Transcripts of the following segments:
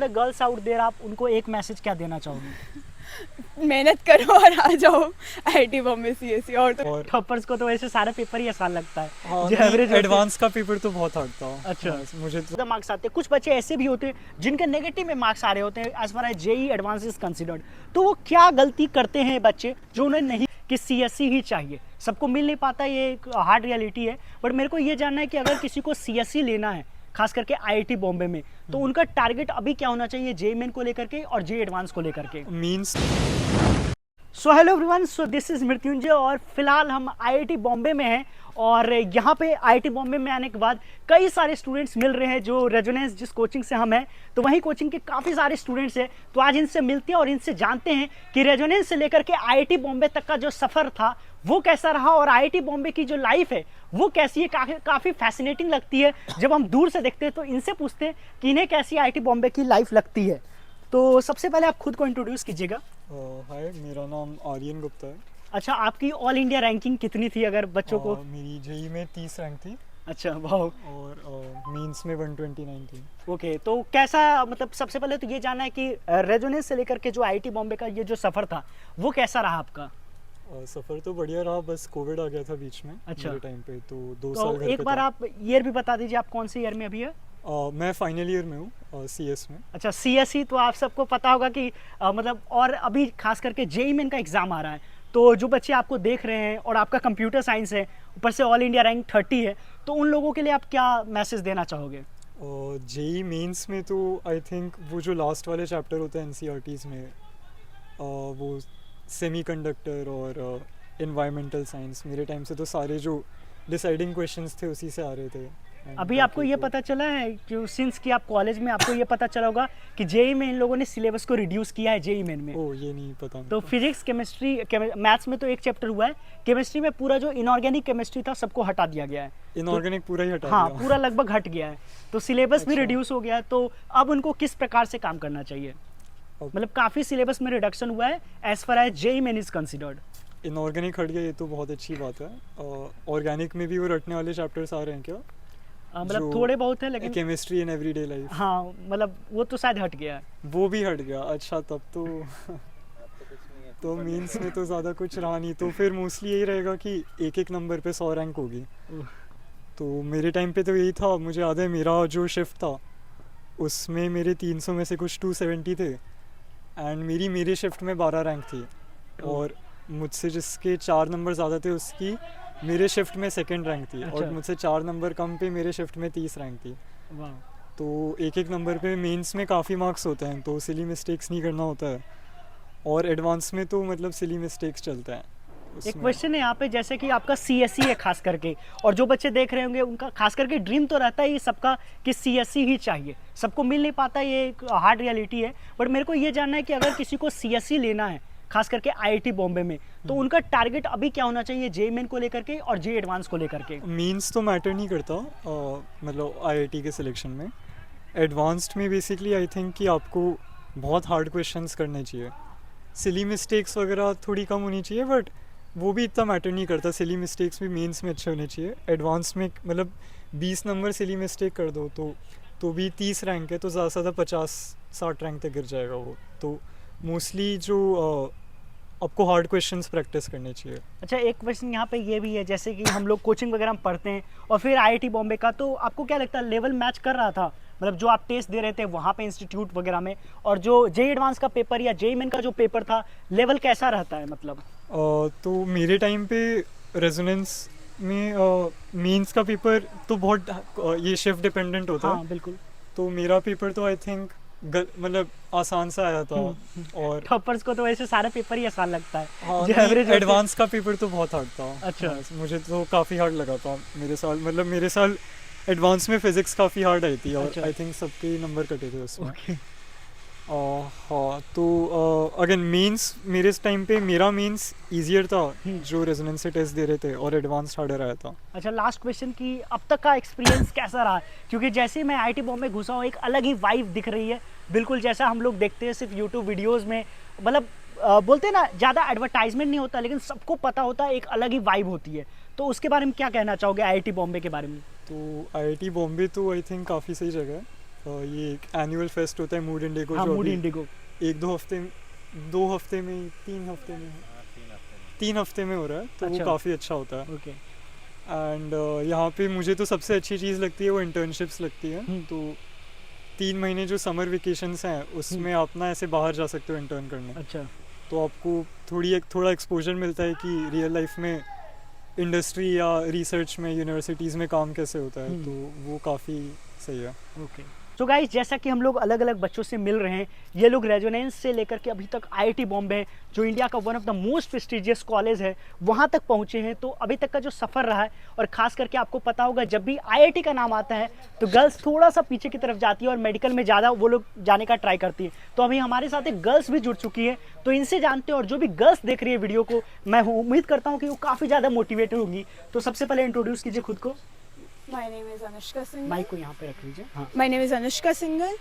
Girls out there, आप उनको एक मैसेज क्या देना चाहोगे? मेहनत करो और आ जाओ आईआईटी बॉम्बे सीएसई। और तो और टॉपर्स को तो वैसे सारा पेपर ही आसान लगता है। हाँ, जो एवरेज एडवांस का पेपर तो बहुत हार्ड था। अच्छा। हाँ, मुझे तो ज़्यादा मार्क्स आते हैं। कुछ बच्चे ऐसे भी होते हैं जिनके नेगेटिव में मार्क्स आ रहे होते हैं as far as JEE advance is considered. तो वो क्या गलती करते हैं बच्चे जो उन्हें नहीं कि सीएसई ही चाहिए? सबको मिल नहीं पाता, ये एक हार्ड रियलिटी है। बट मेरे को ये जानना है कि अगर किसी को सीएसई लेना है खास करके आईआईटी बॉम्बे में, तो उनका टारगेट अभी क्या होना चाहिए जेई मेन को लेकर के और जेई एडवांस को लेकर के? Means so hello everyone, so this is Mrityunjay और फिलहाल हम आईआईटी बॉम्बे में हैं। और यहाँ पे आईआईटी बॉम्बे में आने के बाद कई सारे स्टूडेंट्स मिल रहे हैं जो रेजोनेंस जिस कोचिंग से हम हैं, तो वहीं कोचिंग के काफ़ी सारे स्टूडेंट्स हैं। तो आज इनसे मिलते हैं और इनसे जानते हैं कि रेजोनेंस से लेकर के आईआईटी बॉम्बे तक का जो सफ़र था वो कैसा रहा और आईआईटी बॉम्बे की जो लाइफ है वो कैसी है। काफ़ी फैसिनेटिंग लगती है जब हम दूर से देखते हैं। तो इनसे पूछते हैं कि इन्हें कैसी आईआईटी बॉम्बे की लाइफ लगती है। तो सबसे पहले आप खुद को इंट्रोड्यूस कीजिएगा। हाय, मेरा नाम आर्यन गुप्ता है। अच्छा, आपकी ऑल इंडिया रैंकिंग कितनी थी अगर बच्चों को? मेरी जेई में 30 रैंक थी अच्छा, वाह। और मीन्स में 129 थी। ओके, तो कैसा, मतलब सबसे पहले तो ये जानना है कि रेजोनेंस से लेकर के जो आईआईटी बॉम्बे का ये जो सफ़र था वो कैसा रहा आपका? सफ़र तो बढ़िया रहा, बस कोविड आ गया था बीच में। अच्छा। मेरे टाइम पे तो 2 तो साल घर एक पे बार था। आप ईयर भी बता दीजिए, आप कौन से ईयर में अभी है? मैं फाइनल ईयर में हूँ सीएस में। अच्छा, सीएसई। तो आप सबको पता होगा कि मतलब और अभी खास करके जेई मेन का एग्ज़ाम आ रहा है। तो जो बच्चे आपको देख रहे हैं और आपका कंप्यूटर साइंस है, ऊपर से ऑल इंडिया रैंक 30 है, तो उन लोगों के लिए आप क्या मैसेज देना चाहोगे? जेई मेंस में तो आई थिंक वो जो लास्ट वाले चैप्टर होते हैं एनसीईआरटीज़ में, वो सेमीकंडक्टर और इन्वायरमेंटल साइंस, मेरे टाइम से तो सारे जो डिसाइडिंग क्वेश्चंस थे उसी से आ रहे थे। अभी आपको ये पता चला है कि सिंस कि आप कॉलेज में, आपको ये पता चला होगा कि जेई में इन लोगों ने सिलेबस को रिड्यूस किया है जेई मेन में। ओ, ये नहीं पता। तो फिजिक्स, केमिस्ट्री, मैथ्स में तो एक चैप्टर हुआ है। केमिस्ट्री में पूरा जो इनऑर्गेनिक केमिस्ट्री था सबको हटा दिया गया है। इनऑर्गेनिक पूरा ही हटा हाँ, दिया। पूरा लगभग हट गया है। तो सिलेबस भी अच्छा। रिड्यूस हो गया है। तो अब उनको किस प्रकार से काम करना चाहिए? मतलब काफ़ी सिलेबस में रिडक्शन हुआ है as far as JEE main is considered. Inorganic हट गया, ये तो बहुत अच्छी बात है। ऑर्गेनिक में भी वो रटने वाले चैप्टर्स आ रहे हैं क्या? मतलब जो थोड़े बहुत है लेकिन केमिस्ट्री इन एवरीडे लाइफ, हाँ, मतलब वो तो शायद हट गया है। वो भी हट गया। अच्छा, तब तो तो मीन्स में तो ज़्यादा कुछ रहा नहीं। तो फिर मोस्टली यही रहेगा कि एक एक नंबर पे 100 रैंक होगी। तो मेरे टाइम पे तो यही था। मुझे याद है मेरा जो शिफ्ट था उसमें मेरे 300 में से कुछ 270 थे एंड मेरे शिफ्ट में 12 रैंक थी। और मुझसे जिसके 4 नंबर ज़्यादा थे उसकी मेरे शिफ्ट में सेकंड रैंक थी। अच्छा। और मुझसे 4 नंबर कम पे मेरे शिफ्ट में 30 रैंक थी। वाह। तो एक एक नंबर पे मेंस में काफ़ी मार्क्स होते हैं, तो सिली मिस्टेक्स नहीं करना होता है। और एडवांस में तो मतलब सिली मिस्टेक्स चलते हैं एक उसमें। क्वेश्चन है यहाँ पे, जैसे कि आपका सीएसई है खास करके, और जो बच्चे देख रहे होंगे उनका खास करके ड्रीम तो रहता है सबका कि सीएसई ही चाहिए। सबको मिल नहीं पाता, ये एक हार्ड रियलिटी है। बट मेरे को ये जानना है कि अगर किसी को सीएसई लेना है खास करके आईआईटी बॉम्बे में, तो उनका टारगेट अभी क्या होना चाहिए जेई मेन को लेकर के और जेई एडवांस को लेकर के? मीन्स तो मैटर नहीं करता मतलब आईआईटी के सिलेक्शन में। एडवांस्ड में बेसिकली आई थिंक कि आपको बहुत हार्ड क्वेश्चंस करने चाहिए। सिली मिस्टेक्स वगैरह थोड़ी कम होनी चाहिए, बट वो भी इतना मैटर नहीं करता। सिली मिस्टेक्स भी मेंस में अच्छे होने चाहिए। एडवांस में मतलब 20 नंबर सिली मिस्टेक कर दो तो भी 30 रैंक है, तो ज़्यादा से ज़्यादा 50-60 रैंक तक गिर जाएगा वो। तो मोस्टली जो आपको हार्ड क्वेश्चंस प्रैक्टिस करने चाहिए। अच्छा, एक क्वेश्चन यहाँ पे ये भी है, जैसे कि हम लोग कोचिंग वगैरह में पढ़ते हैं और फिर आईआईटी बॉम्बे का, तो आपको क्या लगता है लेवल मैच कर रहा था? मतलब जो आप टेस्ट दे रहे थे वहाँ पे इंस्टीट्यूट वगैरह में, और जो जेई एडवांस का पेपर या जेई मेन का जो पेपर था, लेवल कैसा रहता है मतलब? तो मेरे टाइम पे रेजोनेंस में मेंस का पेपर तो बहुत ये शिफ्ट डिपेंडेंट होता है। हाँ, बिल्कुल। तो मेरा पेपर तो आई थिंक मतलब आसान सा आया था। और टॉपर्स को तो वैसे सारा पेपर ही आसान लगता है। हाँ, जो एवरेज एडवांस का पेपर तो बहुत हार्ड था। अच्छा। हाँ, मुझे तो काफ़ी हार्ड लगा था मेरे साल एडवांस में फिजिक्स काफ़ी हार्ड आई थी। और अच्छा। आई थिंक सबके नंबर कटे थे उसमें। ओके। हाँ, तो अगेन मेंस मेरे टाइम पे मेरा मेंस ईजियर था जो रेजोनेंस से टेस्ट दे रहे थे, और एडवांस हार्डर आया था। अच्छा, लास्ट क्वेश्चन की अब तक का एक्सपीरियंस कैसा रहा? क्योंकि जैसे ही मैं आईआईटी बॉम्बे घुसा हूँ, एक अलग ही वाइब दिख रही है, बिल्कुल जैसा हम लोग देखते हैं सिर्फ यूट्यूब वीडियोस में। मतलब बोलते हैं ना, ज़्यादा एडवर्टाइजमेंट नहीं होता लेकिन सबको पता होता है, एक अलग ही वाइब होती है। तो उसके बारे में क्या कहना चाहोगे आईआईटी बॉम्बे के बारे में? तो आईआईटी बॉम्बे तो आई थिंक काफ़ी सही जगह है। ये एक एनुअल फेस्ट होता है मूड इंडिगो, हाँ जो मूड अभी इंडिगो। एक दो हफ्ते में 3 हफ्ते में हो रहा है, तो अच्छा। वो काफ़ी अच्छा होता है। ओके। एंड यहाँ पे मुझे तो सबसे अच्छी चीज़ लगती है वो इंटर्नशिप्स लगती है। हम्म। तो 3 महीने जो समर वेकेशंस हैं उसमें आप ना ऐसे बाहर जा सकते हो इंटर्न करने, अच्छा। तो आपको थोड़ा एक्सपोजर मिलता है कि रियल लाइफ में इंडस्ट्री या रिसर्च में यूनिवर्सिटीज़ में काम कैसे होता है, तो वो काफ़ी सही है। ओके। तो गाइस, जैसा कि हम लोग अलग अलग बच्चों से मिल रहे हैं, ये लोग रेजोनेंस से लेकर के अभी तक आईआईटी बॉम्बे, जो इंडिया का one of the most prestigious college है, वहाँ तक पहुँचे हैं। तो अभी तक का जो सफ़र रहा है, और ख़ास करके आपको पता होगा जब भी आईआईटी का नाम आता है तो गर्ल्स थोड़ा सा पीछे की तरफ जाती है और मेडिकल में ज़्यादा वो लोग जाने का ट्राई करती है। तो अभी हमारे साथ एक गर्ल्स भी जुड़ चुकी है, तो इनसे जानते हैं। और जो भी गर्ल्स देख रही है वीडियो को, मैं उम्मीद करता हूँ कि वो काफ़ी ज़्यादा मोटिवेटेड होंगी। तो सबसे पहले इंट्रोड्यूस कीजिए खुद को। My name is Anushka Singhal. Mike को यहाँ पे रख लीजिए। हाँ। My name is Anushka Singhal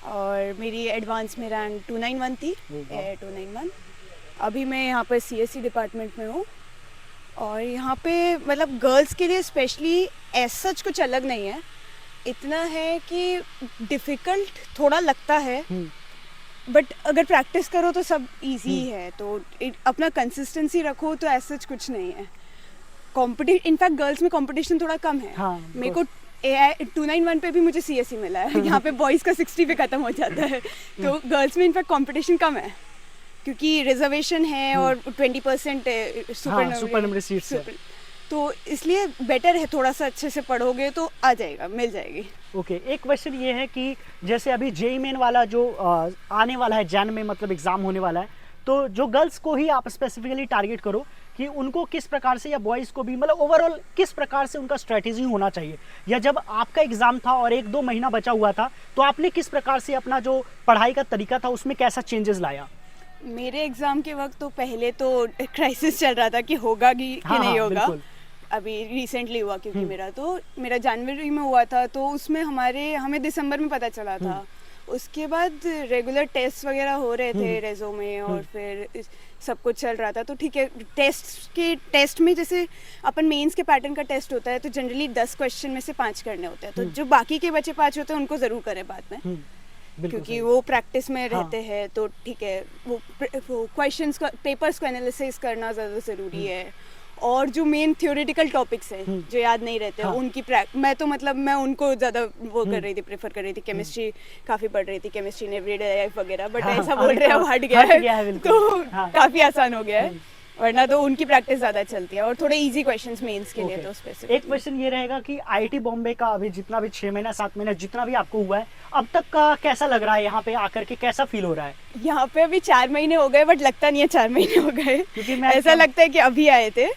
और मेरी एडवांस में रैंक 291 थी, वाह। 291। अभी मैं यहाँ पर CSE डिपार्टमेंट में हूँ और यहाँ पे मतलब गर्ल्स के लिए स्पेशली ऐसा सच कुछ अलग नहीं है। इतना है कि डिफ़िकल्ट थोड़ा लगता है, बट अगर प्रैक्टिस करो तो सब इजी है। तो अपना कंसिस्टेंसी रखो तो ऐसा सच कुछ नहीं है। इनफैक्ट गर्ल्स में कंपटीशन थोड़ा कम है। हाँ, मेरे को 291 पे भी मुझे CSE मिला है। यहाँ पे बॉयज़ का 60 पे ख़त्म हो जाता है, तो गर्ल्स में इनफैक्ट कंपटीशन कम है क्योंकि रिजर्वेशन है और 20% सुपर नंबर सीट्स है। तो इसलिए बेटर है थोड़ा सा अच्छे से पढ़ोगे तो आ जाएगा, मिल जाएगी। ओके। एक क्वेश्चन ये है कि जैसे अभी जेईई मेन वाला जो आने वाला है, जैन में मतलब एग्ज़ाम होने वाला है, तो जो गर्ल्स को ही आप स्पेसिफिकली टारगेट करो कि उनको किस प्रकार से, या बॉयज़ को भी, मतलब ओवरऑल किस प्रकार से उनका स्ट्रेटेजी होना चाहिए, या जब आपका एग्ज़ाम था और 1-2 महीना बचा हुआ था तो आपने किस प्रकार से अपना जो पढ़ाई का तरीका था उसमें कैसा चेंजेस लाया? मेरे एग्ज़ाम के वक्त तो पहले तो क्राइसिस चल रहा था कि होगा कि नहीं होगा। बिल्कुल। अभी रिसेंटली हुआ क्योंकि मेरा जनवरी में हुआ था, तो उसमें हमें दिसंबर में पता चला था। उसके बाद रेगुलर टेस्ट वगैरह हो रहे थे रेजो में और फिर सब कुछ चल रहा था। तो ठीक है, टेस्ट में जैसे अपन मेंस के पैटर्न का टेस्ट होता है तो जनरली 10 क्वेश्चन में से 5 करने होते हैं। तो जो बाकी के बचे 5 होते हैं उनको ज़रूर करें बाद में, क्योंकि वो प्रैक्टिस में रहते हैं। तो ठीक है, वो क्वेश्चंस का पेपर्स को एनालिसिस करना ज़्यादा ज़रूरी है। और जो मेन थ्योरेटिकल टॉपिक्स हैं जो याद नहीं रहते, उनकी मैं उनको ज़्यादा वो कर रही थी, प्रेफर कर रही थी। केमिस्ट्री काफ़ी पढ़ रही थी, केमिस्ट्री ने एवरीडे लाइफ वगैरह, बट ऐसा बोल रहे हैं हट गया है तो काफ़ी आसान हो गया है, वरना तो उनकी प्रैक्टिस ज़्यादा चलती है। और थोड़े इजी क्वेश्चंस मेंस के लिए तो स्पेसिफिक। एक क्वेश्चन ये रहेगा कि आईआईटी बॉम्बे का अभी जितना भी 6 महीना 7 महीना जितना भी आपको हुआ है अब तक का, कैसा लग रहा है यहाँ पे आकर के, कैसा फील हो रहा है? यहाँ पे अभी 4 महीने हो गए, बट लगता नहीं है 4 महीने हो गए, क्योंकि ऐसा लगता है कि अभी आए थे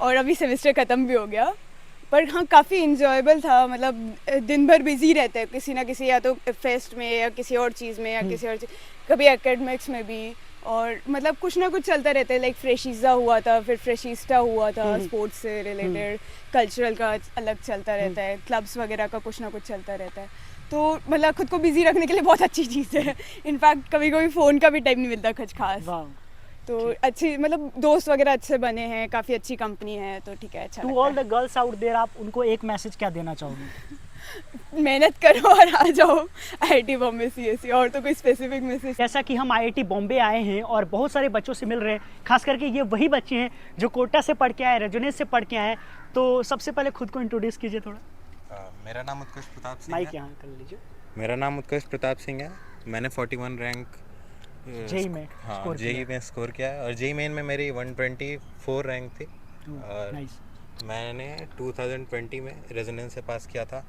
और अभी सेमेस्टर ख़त्म भी हो गया। पर हाँ, काफ़ी इंजॉयबल था। मतलब दिन भर बिजी रहते हैं किसी ना किसी, या तो फेस्ट में या किसी और चीज़ में या किसी और चीज़, कभी एकेडमिक्स में भी, और मतलब कुछ ना कुछ चलता रहता है। लाइक फ्रेशीज़ा हुआ था, फिर फ्रेशीस्टा हुआ था, स्पोर्ट्स से रिलेटेड, कल्चरल का अलग चलता रहता है, क्लब्स वगैरह का कुछ ना कुछ चलता रहता है। तो मतलब खुद को बिजी रखने के लिए बहुत अच्छी चीज़ है। इनफैक्ट कभी कभी फ़ोन का भी टाइम नहीं मिलता कुछ खास। तो अच्छी, मतलब दोस्त वगैरह अच्छे बने हैं, काफ़ी अच्छी कंपनी है, तो ठीक है, अच्छा। To all the girls out there, आप उनको एक मैसेज क्या देना चाहोगे? मेहनत करो और आ जाओ आईआईटी बॉम्बे CSE, और तो कोई स्पेसिफिक मैसेज। जैसा कि हम आईआईटी बॉम्बे आए हैं और बहुत सारे बच्चों से मिल रहे हैं, खास करके ये वही बच्चे हैं जो कोटा से पढ़ के आए, रेजोनेंस से पढ़ के आए। तो सबसे पहले खुद को इंट्रोड्यूस कीजिए थोड़ा। मेरा नाम उत्कर्ष प्रताप सिंह माइक है। यहाँ कर लीजिए। मेरा नाम उत्कर्ष प्रताप सिंह है। मैंने 41 रैंक जेईई में हाँ जेईई में स्कोर किया है, और जेईई मेन में मेरी 124 रैंक थी। और नाइस। मैंने 2020 में रेजोनेंस से पास किया था,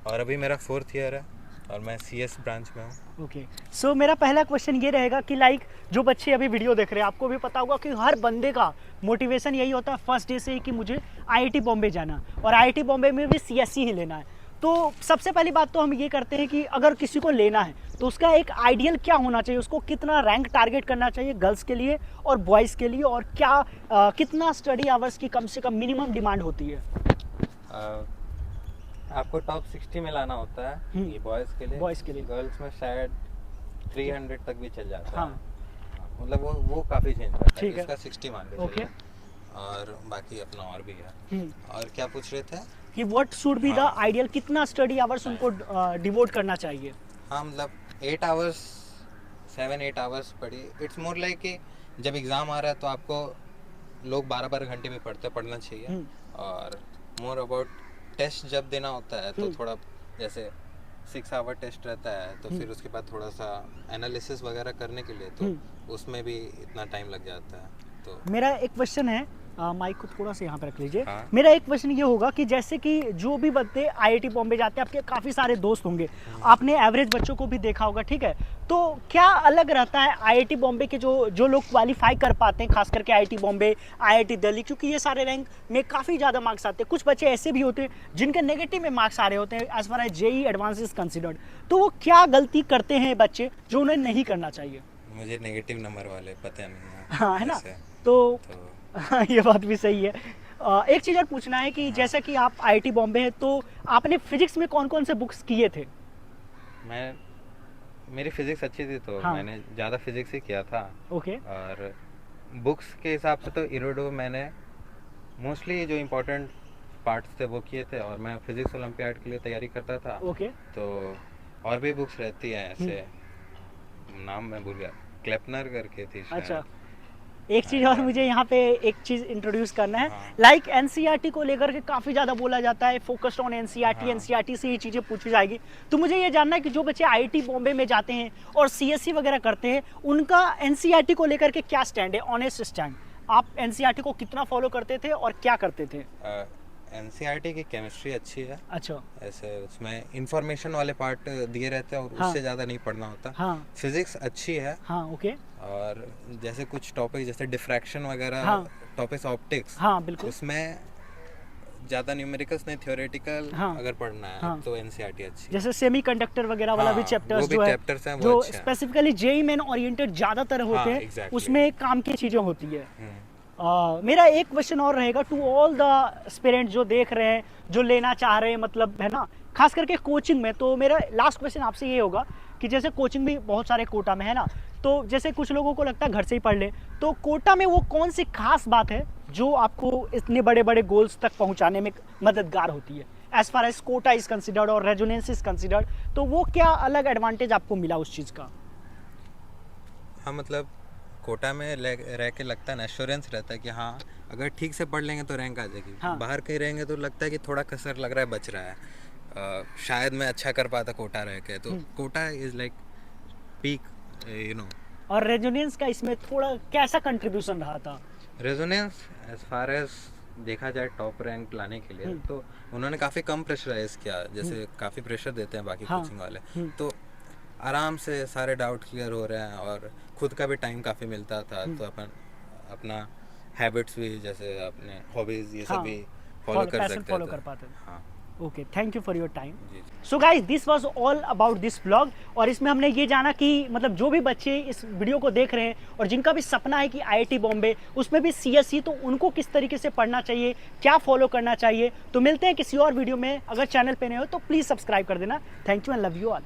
और अभी मेरा 4th ईयर है और मैं CS ब्रांच में हूँ। ओके। सो मेरा पहला क्वेश्चन ये रहेगा कि लाइक जो बच्चे अभी वीडियो देख रहे हैं, आपको भी पता होगा कि हर बंदे का मोटिवेशन यही होता है फर्स्ट डे से ही कि मुझे आईआईटी बॉम्बे जाना, और आईआईटी बॉम्बे में भी CSE ही लेना है। तो सबसे पहली बात तो हम ये करते हैं कि अगर किसी को लेना है तो उसका एक आइडियल क्या होना चाहिए, उसको कितना रैंक टारगेट करना चाहिए गर्ल्स के लिए और बॉयज़ के लिए, और क्या कितना स्टडी आवर्स की कम से कम मिनिमम डिमांड होती है? आपको टॉप 60 में लाना होता है ये बॉयज़ के लिए। गर्ल्स में शायद 300 तक भी चल जाता है। मतलब वो काफ़ी चेंज करता है। ठीक है। इसका 60 मान लीजिए। ओके। और बाकी अपना और भी है। और क्या पूछ रहे थे कि what should be the ideal, कितना स्टडी आवर्स उनको डिवोट करना चाहिए? हाँ मतलब 8 आवर्स 7-8 आवर्स पढ़ी. इट्स मोर लाइक कि जब एग्ज़ाम आ रहा है तो आपको लोग 12-12 घंटे भी पढ़ना चाहिए. और मोर अबाउट टेस्ट जब देना होता है तो थोड़ा जैसे 6 आवर टेस्ट रहता है तो फिर उसके बाद थोड़ा सा एनालिसिस वगैरह करने के लिए तो उसमें भी इतना टाइम लग जाता है. तो मेरा एक क्वेश्चन है, माइक को थोड़ा सा यहाँ पे रख लीजिए. हाँ. मेरा एक क्वेश्चन ये होगा कि जैसे कि जो भी बच्चे आईआईटी बॉम्बे जाते हैं, आपके काफ़ी सारे दोस्त होंगे, आपने एवरेज बच्चों को भी देखा होगा, ठीक है? तो क्या अलग रहता है आईआईटी बॉम्बे के जो लोग क्वालिफाई कर पाते हैं, खास करके आईआईटी बॉम्बे, आईआईटी दिल्ली, क्योंकि ये सारे रैंक में काफ़ी ज़्यादा मार्क्स आते हैं. कुछ बच्चे ऐसे भी होते हैं जिनके नेगेटिव में मार्क्स आ रहे होते हैं as far as JEE advance is considered. तो वो क्या गलती करते हैं बच्चे जो उन्हें नहीं करना चाहिए? मुझे नेगेटिव नंबर वाले पता नहीं है. हाँ, है ना? ऐसे. तो तो ये बात भी सही है. एक चीज़ और पूछना है कि जैसा कि आप आईआईटी बॉम्बे हैं, तो आपने फिजिक्स में कौन कौन से बुक्स किए थे? मेरी फिजिक्स अच्छी थी तो हाँ. मैंने ज़्यादा फिजिक्स ही किया था. ओके. और बुक्स के हिसाब से तो इरोडो मैंने मोस्टली जो इम्पोर्टेंट पार्ट्स थे वो किए थे. और मैं फिजिक्स ओलंपियाड के लिए तैयारी करता था. ओके. तो और भी बुक्स रहती हैं ऐसे, नाम मैं भूल गया, क्लेपनर करके थी शायद. अच्छा, एक चीज़ और मुझे यहाँ पे एक चीज़ इंट्रोड्यूस करना है. हाँ. लाइक एनसीईआरटी को लेकर के काफ़ी ज़्यादा बोला जाता है, फोकस्ड ऑन एनसीईआरटी, हाँ. एनसीईआरटी से ये चीज़ें पूछी जाएगी. तो मुझे ये जानना है कि जो बच्चे आईआईटी बॉम्बे में जाते हैं और सीएससी वगैरह करते हैं, उनका एनसीईआरटी को लेकर के क्या स्टैंड है, ऑनेस्ट स्टैंड? आप एनसीईआरटी को कितना फॉलो करते थे और क्या करते थे? एनसीईआरटी की केमिस्ट्री अच्छी है. अच्छा. ऐसे उसमें इंफॉर्मेशन वाले पार्ट दिए रहते हैं और हाँ. उससे ज़्यादा नहीं पढ़ना होता. हाँ. फिजिक्स अच्छी है. हाँ. ओके. और जैसे कुछ टॉपिक जैसे डिफ्रैक्शन वगैरह, हाँ. टॉपिक्स ऑप्टिक्स, हाँ, बिल्कुल. उसमें ज़्यादा न्यूमेरिकल्स नहीं, थ्योरेटिकल हाँ. अगर पढ़ना है हाँ. तो एनसीईआरटी अच्छी है. जैसे सेमीकंडक्टर वगैरह वाला भी हाँ, चैप्टर्स वो भी जो है, chapters हैं, वो जो अच्छे हैं. स्पेसिफिकली जेई मेन ओरिएंटेड ज़्यादातर होते हाँ, हैं, exactly. उसमें काम की चीज़ें होती है. हम्म. मेरा एक क्वेश्चन और रहेगा टू ऑल द एस्पिरेंट जो देख रहे हैं, जो लेना चाह रहे हैं, मतलब है ना, खास करके कोचिंग में. तो मेरा लास्ट क्वेश्चन आपसे ये होगा कि जैसे कोचिंग भी बहुत सारे कोटा में है ना, तो जैसे कुछ लोगों को लगता है घर से ही पढ़ ले, तो कोटा में वो कौन सी खास बात है जो आपको इतने बड़े बड़े गोल्स तक पहुंचाने में मददगार होती है, as far as Kota is considered और रेजोनेंस इज कंसिडर्ड? तो वो क्या अलग एडवांटेज आपको मिला उस चीज़ का? हाँ मतलब कोटा में रह के लगता है ना, एश्योरेंस रहता है कि हाँ अगर ठीक से पढ़ लेंगे तो रैंक आ जाएगी. हाँ. बाहर कहीं रहेंगे तो लगता है कि थोड़ा कसर लग रहा है, बच रहा है. शायद मैं अच्छा कर पाता कोटा रह के. तो Kota is like peak, you know. और रेजोनेंस का इसमें थोड़ा कैसा कंट्रीब्यूशन रहा था? रेजोनेंस एज फार एज देखा जाए टॉप रैंक लाने के लिए तो उन्होंने काफ़ी कम प्रेशराइज किया. जैसे काफ़ी प्रेशर देते हैं बाकी हाँ. कोचिंग वाले, तो आराम से सारे डाउट क्लियर हो रहे हैं और खुद का भी टाइम काफ़ी मिलता था. तो अपन अपना हैबिट्स भी, जैसे अपने हॉबीज़, ये सब हाँ. भी फॉलो कर पैशन सकते फॉलो थे. कर पाते थे. हाँ okay, thank you for your time. जी. So guys, this was all about this blog. और इसमें हमने ये जाना कि मतलब जो भी बच्चे इस वीडियो को देख रहे हैं और जिनका भी सपना है कि आईआईटी बॉम्बे, उसमें भी सीएससी, तो उनको किस तरीके से पढ़ना चाहिए, क्या फॉलो करना चाहिए. तो मिलते हैं किसी और वीडियो में. अगर चैनल पे नए हो तो प्लीज़ सब्सक्राइब कर देना. Thank you and love you all.